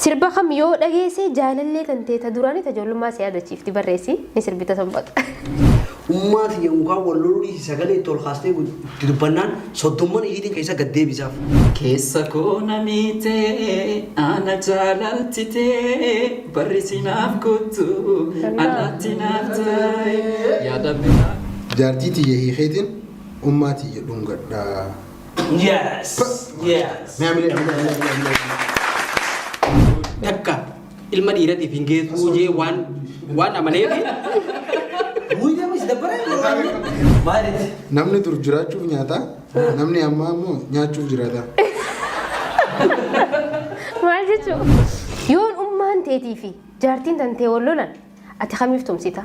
Sirba kam yoo dhageesse jaalallee kan ta'e ta duraanii tajaajilumaa si yaadachiifti barreessi ni sirbita sanbata. Ummati yookaan wallolii sagalee tol kaastee dubbannaan soddomman iyiitiin keessa gaddee bisaaf. Keessa koona miitee ana jaalaltitee barrisinaaf kottu alaatti naaf ta'e yaada biraa. Jaartiitii hiikeetiin ummaatii jedhuun gadhaa. Yes. Takka ilma dhiiratiif hin geessu jee waan amaneefi. Namni dur jiraachuuf nyaata, namni amma ammoo nyaachuuf jiraata. Maal jechuun yoon ummaan teetii fi jaartiin tantee wal lolan ati kamiif tumsita?